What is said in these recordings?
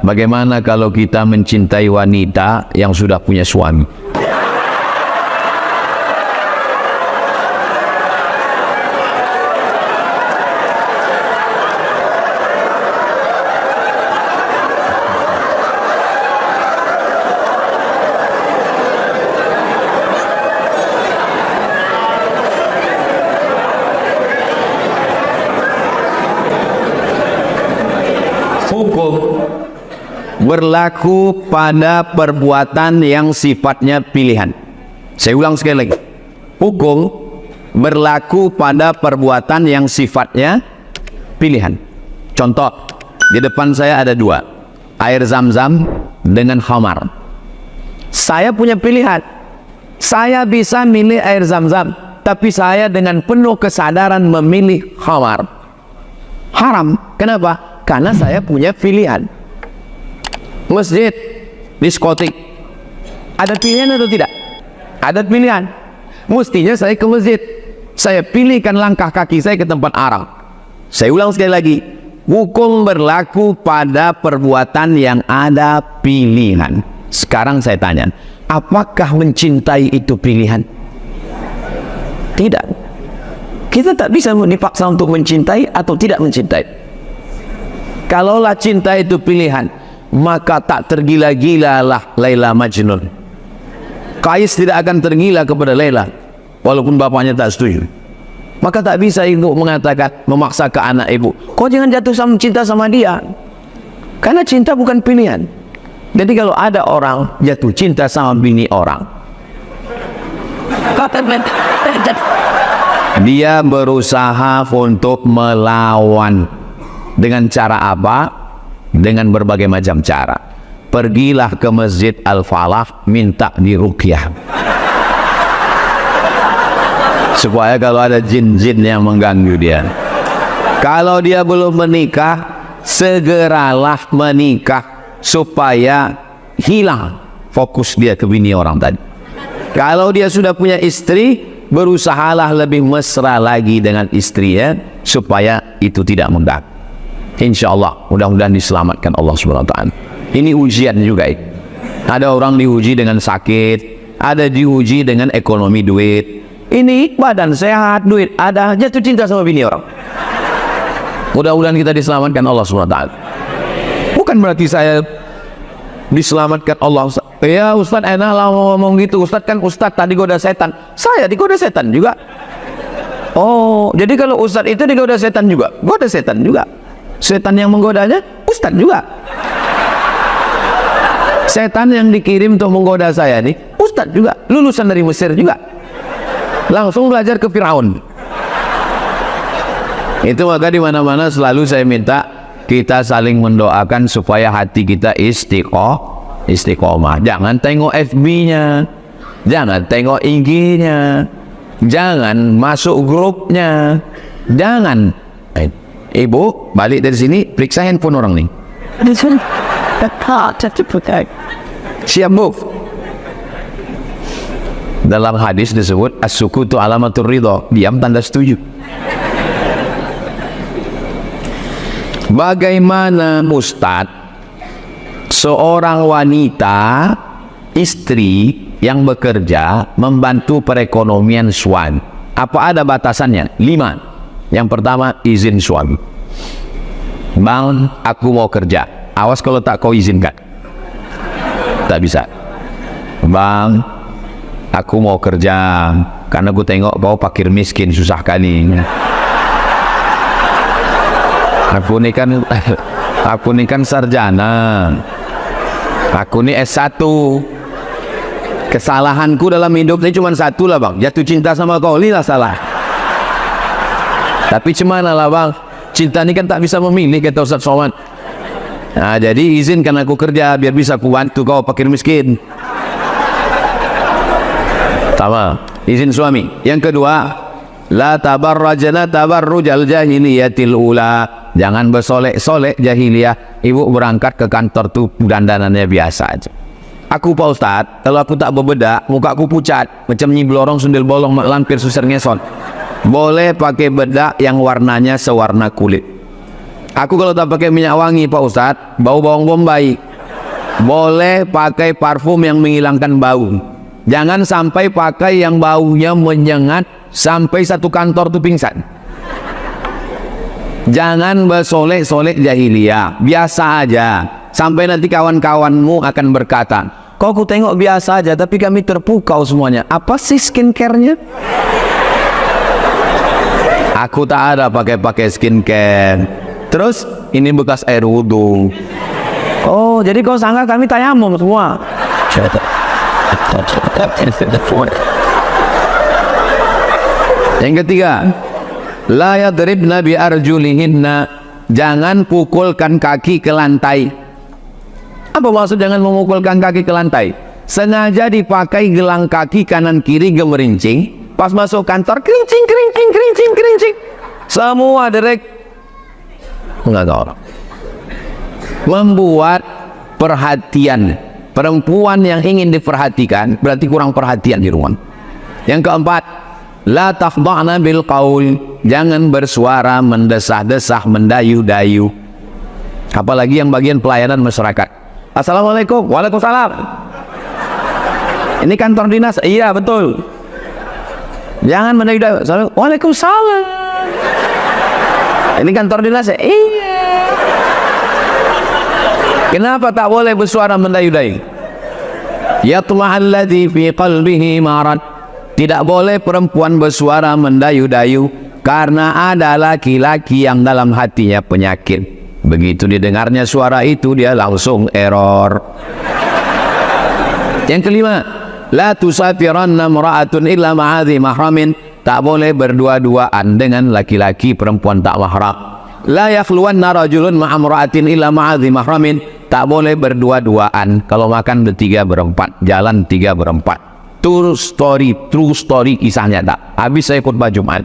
bagaimana kalau kita mencintai wanita yang sudah punya suami? Hukum berlaku pada perbuatan yang sifatnya pilihan. Saya ulang sekali lagi. Hukum berlaku pada perbuatan yang sifatnya pilihan. Contoh, di depan saya ada dua, air zam-zam dengan khamar. Saya punya pilihan. Saya bisa milih air zam-zam, tapi saya dengan penuh kesadaran memilih khamar. Haram. Kenapa? Karena saya punya pilihan. Masjid, diskotik, ada pilihan atau tidak? Ada pilihan. Mestinya saya ke masjid, saya pilihkan langkah kaki saya ke tempat haram. Saya ulang sekali lagi, hukum berlaku pada perbuatan yang ada pilihan. Sekarang saya tanya, apakah mencintai itu pilihan? Tidak. Kita tak bisa dipaksa untuk mencintai atau tidak mencintai. Kalaulah cinta itu pilihan, maka tak tergila-gilalah Laila Majnun. Qais tidak akan tergila kepada Laila walaupun bapaknya tak setuju. Maka tak bisa ibu mengatakan, memaksa ke anak ibu, kau jangan jatuh cinta sama dia, karena cinta bukan pilihan. Jadi kalau ada orang jatuh cinta sama bini orang, dia berusaha untuk melawan. Dengan cara apa? Dengan berbagai macam cara. Pergilah ke Masjid Al-Falah, minta diruqyah, supaya kalau ada jin-jin yang mengganggu dia. Kalau dia belum menikah, segeralah menikah supaya hilang fokus dia ke bini orang tadi. Kalau dia sudah punya istri, berusahalah lebih mesra lagi dengan istrinya supaya itu tidak mengganggu. Insya Allah, mudah-mudahan diselamatkan Allah SWT. Ini ujian juga. Ada orang diuji dengan sakit, ada diuji dengan ekonomi duit. Ini badan sehat, duit ada, jatuh cinta sama bini orang. Mudah-mudahan kita diselamatkan Allah SWT. Bukan berarti saya diselamatkan Allah. Ya Ustaz, enak lah ngomong gitu. Ustaz kan Ustaz tadi goda setan. Saya digoda setan juga. Oh, jadi kalau Ustaz itu digoda setan juga. Goda setan juga. Setan yang menggodanya Ustaz juga. Setan yang dikirim untuk menggoda saya nih Ustaz juga, lulusan dari Mesir juga, langsung belajar ke Firaun. Itu maka di mana-mana selalu saya minta kita saling mendoakan supaya hati kita istiqomah. Jangan tengok FB-nya, jangan tengok IG-nya, jangan masuk grupnya, jangan. Ibu balik dari sini, periksa handphone orang nih. Siap move. Dalam hadis disebut as-sukutu alamatur ridha, diam tanda setuju. Bagaimana Ustadz seorang wanita istri yang bekerja membantu perekonomian suami, apa ada batasannya? 5. Yang pertama, izin suami. Bang, aku mau kerja. Awas kalau tak kau izinkan. Tak bisa. Bang, aku mau kerja karena aku tengok kau fakir miskin susah kali. Aku ni kan sarjana. Aku ni S1. Kesalahanku dalam hidup ini cuma satu lah bang, jatuh cinta sama kau, ini lah salah. Tapi cemana lah bang, cinta ini kan tak bisa memilih, kata Ustaz Somad. Nah, jadi izinkan aku kerja biar bisa aku bantu kau fakir miskin. Sama, izin suami. Yang kedua, la tabarrajna tabarrujal jahiliyatil ula. Jangan bersolek-solek jahiliyah. Ibu berangkat ke kantor tuh dandanannya biasa aja. Aku Pak Ustadz, kalau aku tak berbedak, muka aku pucat macam nyi blorong sundel bolong mak lampir susar ngeson. Boleh pakai bedak yang warnanya sewarna kulit. Aku kalau tak pakai minyak wangi Pak Ustadz, bau bawang bombay. Boleh pakai parfum yang menghilangkan bau. Jangan sampai pakai yang baunya menyengat sampai satu kantor tuh pingsan. Jangan bersolek-solek jahiliyah, biasa aja. Sampai nanti kawan-kawanmu akan berkata, kok aku tengok biasa aja tapi kami terpukau semuanya. Apa sih skincare-nya? Aku tak ada pakai skincare. Terus ini bekas air wudhu. Oh, jadi kau sangka kami tayamum semua. Yang ketiga, la yadribna bi arjulihinna, jangan pukulkan kaki ke lantai. Apa maksud jangan memukulkan kaki ke lantai? Sengaja dipakai gelang kaki kanan kiri gemerincing, pas masuk kantor kerincing kerincing kerincing kerincing. Semua derek enggak tahu. Membuat perhatian. Perempuan yang ingin diperhatikan berarti kurang perhatian di rumah. Yang keempat, la tafdha'na bil qaul, jangan bersuara mendesah-desah, mendayu-dayu. Apalagi yang bagian pelayanan masyarakat. Assalamualaikum. Waalaikumsalam. Ini kantor dinas. Iya, betul. Jangan mendayu-dayu. Waalaikumsalam. Ini kantor dinas. Iya. Kenapa tak boleh bersuara mendayu-dayu? Yatma'alladzi fi qalbihi marad. Tidak boleh perempuan bersuara mendayu-dayu karena ada laki-laki yang dalam hatinya penyakit. Begitu didengarnya suara itu dia langsung error. Yang kelima, la tusafiranna imra'atun illa ma'adhi mahramin. Tak boleh berdua-duaan dengan laki-laki perempuan tak mahram. La yakhluwanna rajulun ma'amra'atin illa ma'adhi mahramin. Tak boleh berdua-duaan. Kalau makan bertiga berempat, jalan tiga berempat. True story kisah nyata. Habis saya khutbah Jumat,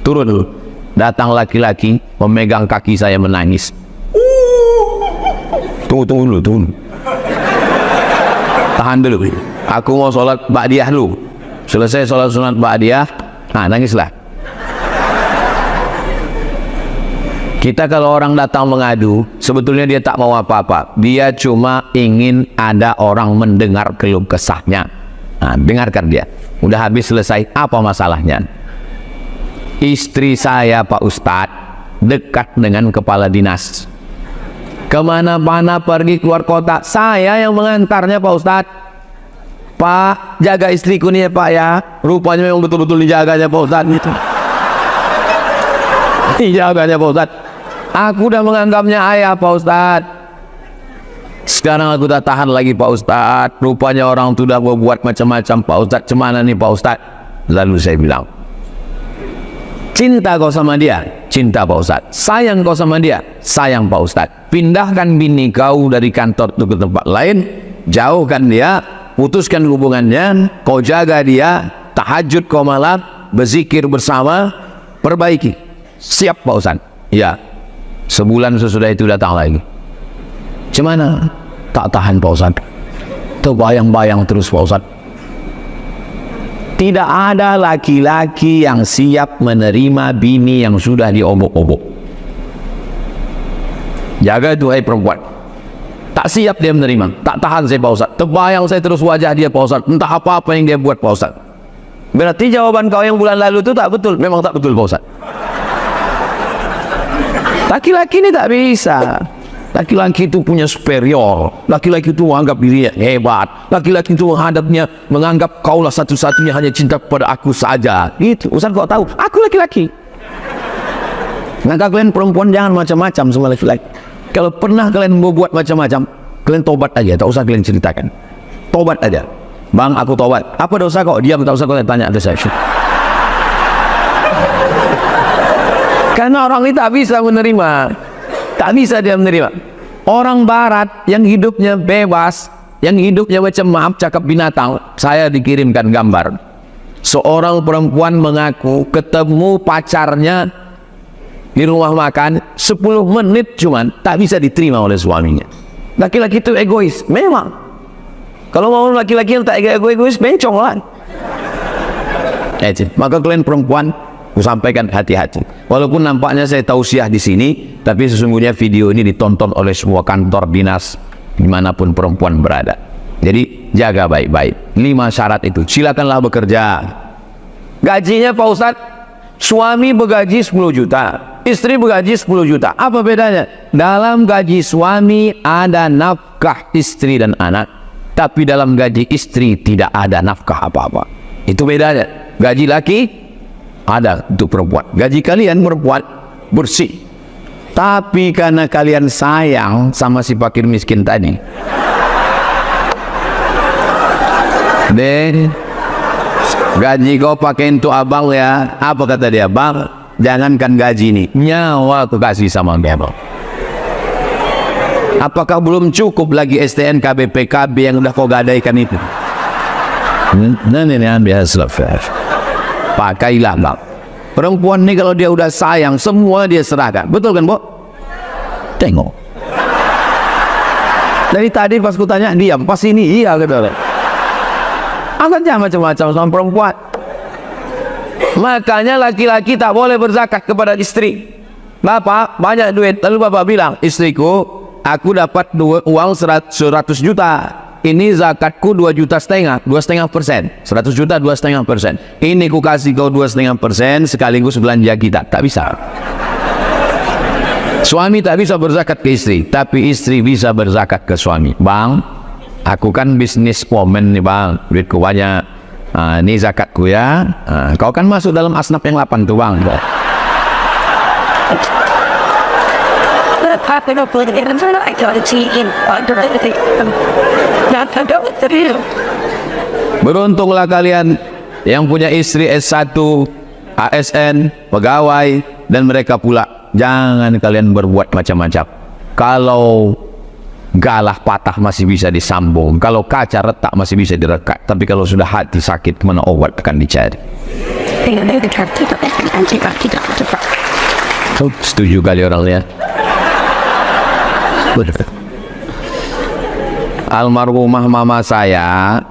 turun dulu, datang laki-laki memegang kaki saya menangis. Tunggu dulu. Tahan dulu. Aku mau sholat ba'diyah dulu. Selesai sholat sunat ba'diyah, nangislah. Kita kalau orang datang mengadu, sebetulnya dia tak mau apa-apa. Dia cuma ingin ada orang mendengar keluh kesahnya. Dengarkan dia. Udah habis selesai, apa masalahnya? Istri saya Pak Ustadz dekat dengan kepala dinas. Kemana-mana pergi keluar kota, saya yang mengantarnya Pak Ustadz. Pak, jaga istriku nih ya Pak ya. Rupanya memang betul-betul dijaganya Pak Ustadz gitu. Dijaganya Pak Ustadz. Aku udah menganggapnya ayah Pak Ustadz. Sekarang aku tak tahan lagi Pak Ustadz. Rupanya orang itu udah buat macam-macam Pak Ustadz. Cemana nih Pak Ustadz? Lalu saya bilang, cinta kau sama dia? Cinta Pak Ustadz. Sayang kau sama dia? Sayang Pak Ustadz. Pindahkan bini kau dari kantor itu ke tempat lain. Jauhkan dia. Putuskan hubungannya. Kau jaga dia. Tahajud kau malam. Berzikir bersama. Perbaiki. Siap Pak Ustadz? Ya. Sebulan sesudah itu datang lagi. Cemana? Tak tahan Pak Ustadz. Terbayang-bayang terus Pak Ustadz. Tidak ada laki-laki yang siap menerima bini yang sudah diobok-obok. Jaga itu hai perempuan. Tak siap dia menerima. Tak tahan saya Pak Ustadz. Terbayang saya terus wajah dia Pak Ustadz. Entah apa-apa yang dia buat Pak Ustadz. Berarti jawaban kau yang bulan lalu itu tak betul. Memang tak betul Pak Ustadz. Laki-laki ini tak bisa. Laki-laki itu punya superior. Laki-laki itu menganggap dirinya hebat. Laki-laki itu menganggap kaulah satu-satunya, hanya cinta kepada aku saja. Itu Ustaz kok tahu? Aku laki-laki. Maka kalian perempuan jangan macam-macam sama laki-laki. Kalau pernah kalian membuat macam-macam, kalian tobat aja. Tak usah kalian ceritakan. Tobat aja. Bang, aku tobat. Apa dosa kok? Diam, tak usah kalian tanya ada saya. Karena orang ini tak bisa menerima. Tak bisa dia menerima. Orang barat yang hidupnya bebas, yang hidupnya macam maaf cakap binatang. Saya dikirimkan gambar. Seorang perempuan mengaku ketemu pacarnya di rumah makan 10 menit cuman tak bisa diterima oleh suaminya. Laki-laki itu egois. Memang. Kalau mau laki-laki yang tak egois, bencong lah. Maka kalian perempuan, aku sampaikan hati-hati. Walaupun nampaknya saya tausiah di sini, tapi sesungguhnya video ini ditonton oleh semua kantor dinas dimanapun perempuan berada. Jadi jaga baik-baik 5 syarat itu. Silakanlah bekerja. Gajinya Pak Ustadz, suami bergaji 10 juta, istri bergaji 10 juta. Apa bedanya? Dalam gaji suami ada nafkah istri dan anak, tapi dalam gaji istri tidak ada nafkah apa-apa. Itu bedanya. Gaji laki ada untuk perempuan. Gaji kalian perempuan bersih. Tapi karena kalian sayang sama si fakir miskin tadi, deh, gaji kau pakai untuk abang ya. Apa kata dia? Bang, jangankan gaji ini, nyawa aku kasih sama abang. Apakah belum cukup lagi STNK BPKB yang udah kau gadaikan itu? Nah, ini biasa. Pakailah bang. Perempuan ini kalau dia udah sayang, semua dia serahkan. Betul kan, Bu? Tengok. Dari tadi pas ku tanya, diam. Pas ini, iya gitu. Akan macam-macam sama perempuan. Makanya laki-laki tak boleh berzakat kepada istri. Bapak banyak duit, lalu bapak bilang, istriku, aku dapat uang 100 juta. Ini zakatku 2,5 juta, 2,5%. 100 juta 2,5%. Ini ku kasih kau 2,5% sekaligus belanja kita. Tak bisa. Suami tak bisa berzakat ke istri, tapi istri bisa berzakat ke suami. Bang, aku kan bisnis woman nih bang, duitku banyak. Ini zakatku ya. Kau kan masuk dalam asnaf yang 8 tuh bang. Beruntunglah kalian yang punya istri S1, ASN, pegawai, dan mereka pula. Jangan kalian berbuat macam-macam. Kalau galah patah masih bisa disambung, kalau kaca retak masih bisa direkat, tapi kalau sudah hati sakit, kemana obat akan dicari? Setuju kali orangnya. Almarhumah mama saya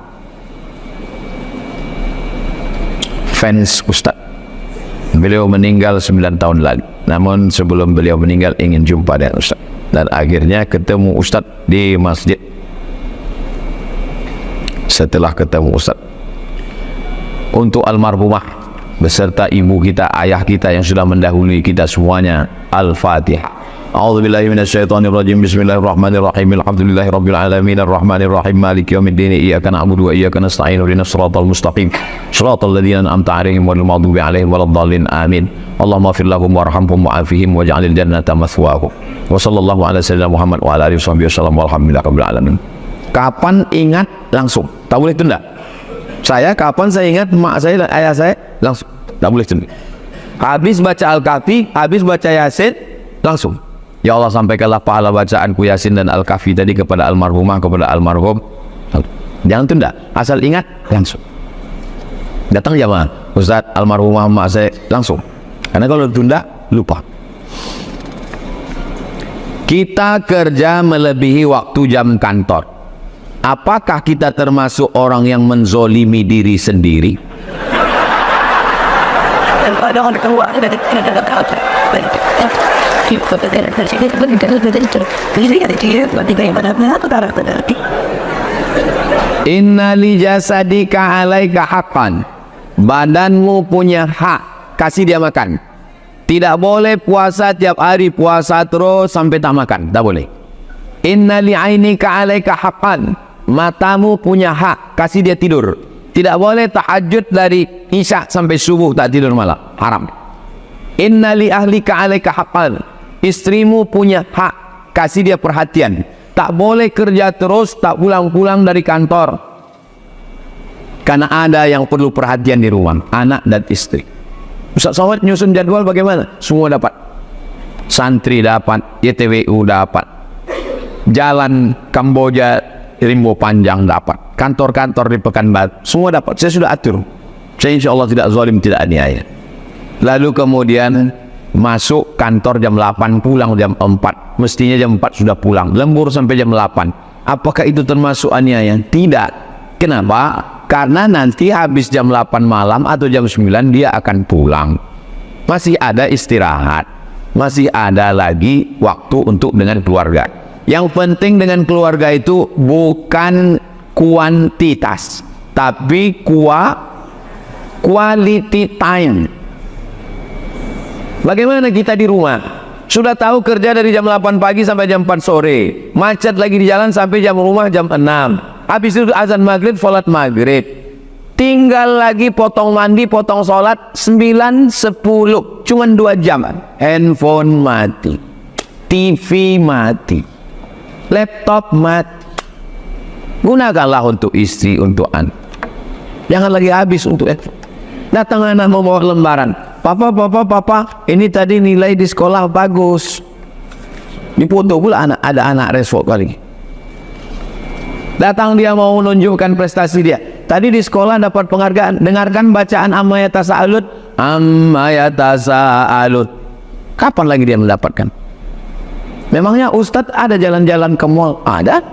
fans Ustadz. Beliau meninggal 9 tahun lalu. Namun sebelum beliau meninggal ingin jumpa dengan Ustadz, dan akhirnya ketemu Ustadz di masjid. Setelah ketemu Ustadz, untuk almarhumah beserta ibu kita, ayah kita yang sudah mendahului kita semuanya, Al-Fatihah. A'udzubillahi minasyaitonirrajim. Bismillahirrahmanirrahim. Alhamdulillahirabbil alamin arrahmanir rahim maliki yaumiddin iyyaka na'budu wa iyyaka nasta'in ihdinas siratal mustaqim siratal ladzina an'amta 'alaihim ghairil maghdubi 'alaihim waladdallin amin. Allahumma ighfir lahum warhamhum wa'afihim waj'alil jannata mathwahum. Wa sallallahu ala sayyidina Muhammad wa ala alihi wasallam walhamdulillahirabbil alamin. Kapan ingat langsung. Tak boleh tunda. Saya kapan saya ingat mak saya dan ayah saya langsung. Tak boleh tunda. Habis baca Al-Kahfi, habis baca Yasin, langsung. Ya Allah, sampaikanlah pahala bacaanku Yasin dan Al-Kahfi tadi kepada almarhumah, kepada almarhum. Jangan tunda, asal ingat langsung. Datang jamaah, Ustaz, almarhumah mak saya, langsung. Karena kalau tunda, lupa. Kita kerja melebihi waktu jam kantor. Apakah kita termasuk orang yang menzolimi diri sendiri? Inna li jasadika alaika haqqan. Badanmu punya hak, kasih dia makan. Tidak boleh puasa tiap hari, puasa terus sampai tak makan, tak boleh. Inna li ainika alaika haqqan. Matamu punya hak, kasih dia tidur. Tidak boleh tahajud dari isya sampai subuh tak tidur malam, haram. Inna li ahlika alaika haqqan. Istrimu punya hak, kasih dia perhatian. Tak boleh kerja terus, tak pulang-pulang dari kantor, karena ada yang perlu perhatian di rumah, anak dan istri. Ustaz Somad nyusun jadwal bagaimana? Semua dapat. Santri dapat, YTWU dapat, jalan Kamboja Rimbo Panjang dapat, kantor-kantor di Pekanbaru semua dapat. Saya sudah atur. Saya insya Allah tidak zalim, tidak aniaya. Lalu kemudian masuk kantor jam 8, pulang jam 4. Mestinya jam 4 sudah pulang, lembur sampai jam 8. Apakah itu termasuk aniaya? Tidak. Kenapa? Karena nanti habis jam 8 malam atau jam 9 dia akan pulang. Masih ada istirahat. masih ada lagi waktu untuk dengan keluarga. Yang penting dengan keluarga itu bukan kuantitas, tapi quality time. Bagaimana kita di rumah? Sudah tahu kerja dari jam 8 pagi sampai jam 4 sore, macet lagi di jalan sampai jam rumah jam 6. Habis itu azan maghrib, sholat maghrib, tinggal lagi potong mandi, potong sholat 9, 10, cuma 2 jam. Handphone mati, TV mati, laptop mati. Gunakanlah untuk istri, untuk anak. Jangan lagi habis untuk handphone. Datang anak mau bawa lembaran, papa, ini tadi nilai di sekolah bagus. Dipoto pula anak, ada anak resort kali. Datang dia mau menunjukkan prestasi dia. Tadi di sekolah dapat penghargaan. Dengarkan bacaan amma yatasa'alun. Amma yatasa'alun. Kapan lagi dia mendapatkan? Memangnya Ustadz ada jalan-jalan ke mall? Ada.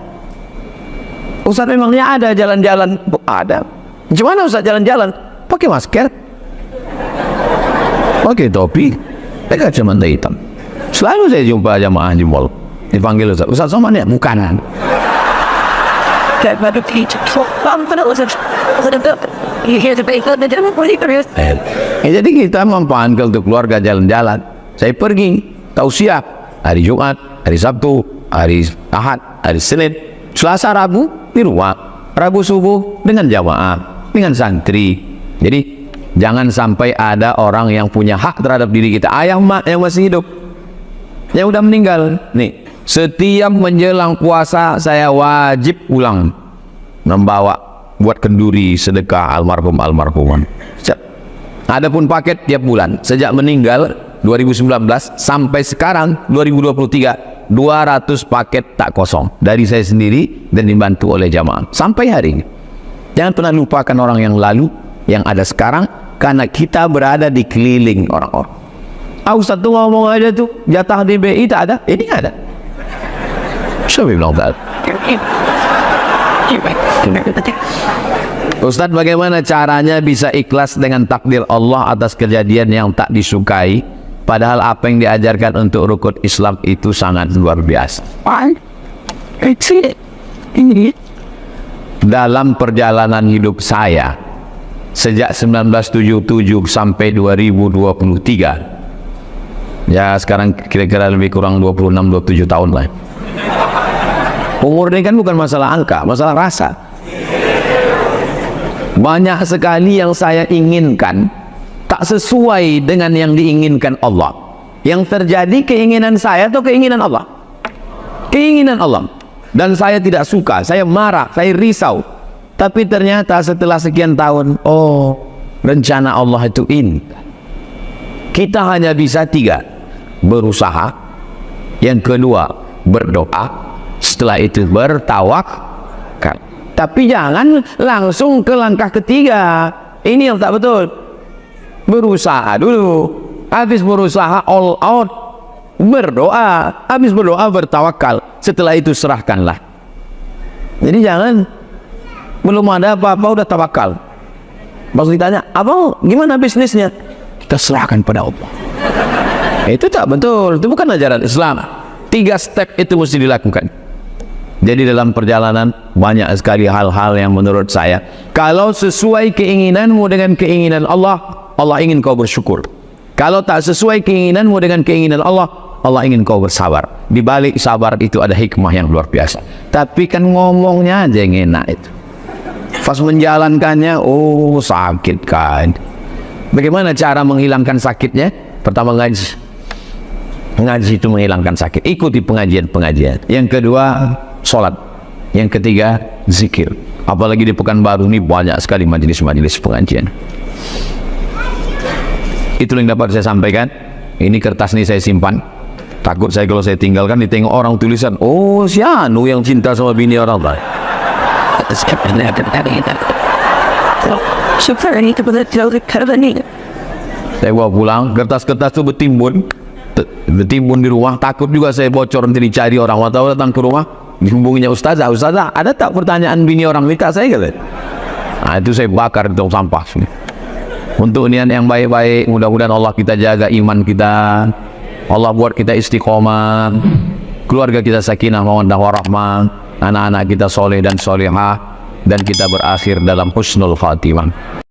Ustadz memangnya ada jalan-jalan? Ada. Gimana Ustadz jalan-jalan? Pakai masker, pakai topi, pakai kacamata hitam. Selalu saya jumpa jamaah di mall, dipanggil Ustadz Somad ya? Bukan. Jadi kita mempanggil untuk keluarga jalan-jalan. Saya pergi tausiah hari Jumat, hari Sabtu, hari Ahad, hari Senin, Selasa, Rabu di rumah, Rabu subuh dengan jamaah, dengan santri. Jadi jangan sampai ada orang yang punya hak terhadap diri kita, ayah mak yang masih hidup, yang udah meninggal nih. Setiap menjelang puasa saya wajib pulang membawa buat kenduri sedekah almarhuman. Adapun paket tiap bulan sejak meninggal 2019 sampai sekarang 2023, 200 paket tak kosong dari saya sendiri dan dibantu oleh jamaah sampai hari ini. Jangan pernah lupakan orang yang lalu, yang ada sekarang, karena kita berada di keliling orang-orang. Ustaz tuh ngomong aja tuh jatah DBI tak ada, ini ada. Siapa bilang tak? Ustaz, bagaimana caranya bisa ikhlas dengan takdir Allah atas kejadian yang tak disukai, padahal apa yang diajarkan untuk rukun Islam itu sangat luar biasa? Dalam perjalanan hidup saya sejak 1977 sampai 2023, ya sekarang kira-kira lebih kurang 26-27 tahun lah. Umur ini kan bukan masalah angka, masalah rasa. Banyak sekali yang saya inginkan tak sesuai dengan yang diinginkan Allah. Yang terjadi keinginan saya atau keinginan Allah? Keinginan Allah. Dan saya tidak suka, saya marah, saya risau. Tapi ternyata setelah sekian tahun, oh, rencana Allah itu indah. Kita hanya bisa 3: berusaha, yang kedua berdoa, setelah itu bertawakal. Tapi jangan langsung ke langkah ketiga. Ini yang tak betul. Berusaha dulu, habis berusaha all out, berdoa, habis berdoa bertawakal, setelah itu serahkanlah. Jadi jangan belum ada apa-apa udah tawakal. Pas ditanya, abang gimana bisnisnya? Kita serahkan pada Allah. Itu tak betul, itu bukan ajaran Islam. 3 step itu mesti dilakukan. Jadi dalam perjalanan banyak sekali hal-hal yang menurut saya, kalau sesuai keinginanmu dengan keinginan Allah, Allah ingin kau bersyukur. Kalau tak sesuai keinginanmu dengan keinginan Allah, Allah ingin kau bersabar. Di balik sabar itu ada hikmah yang luar biasa. Tapi kan ngomongnya aja yang enak itu. Pas menjalankannya, oh sakit kan. Bagaimana cara menghilangkan sakitnya? Pertama ngaji. Ngaji itu menghilangkan sakit. Ikuti pengajian-pengajian. Yang kedua, sholat. Yang ketiga, zikir. Apalagi di Pekanbaru ini banyak sekali majelis-majelis pengajian. Itu yang dapat saya sampaikan. Ini kertas ini saya simpan. Takut saya kalau saya tinggalkan ditengok orang tulisan, oh si Anu yang cinta sama bini orang lain. Saya bawa pulang, kertas-kertas itu bertimbun di rumah. Takut juga saya bocor nanti dicari orang. Tahu datang ke rumah, dihubunginya ustazah, ada tak pertanyaan bini orang minta saya kata. Nah itu saya bakar di tong sampah sini. Untuk niat yang baik-baik, mudah-mudahan Allah kita jaga iman kita, Allah buat kita istiqomah, keluarga kita sakinah mawaddah warahmah, anak-anak kita soleh dan solehah, dan kita berakhir dalam husnul khatimah.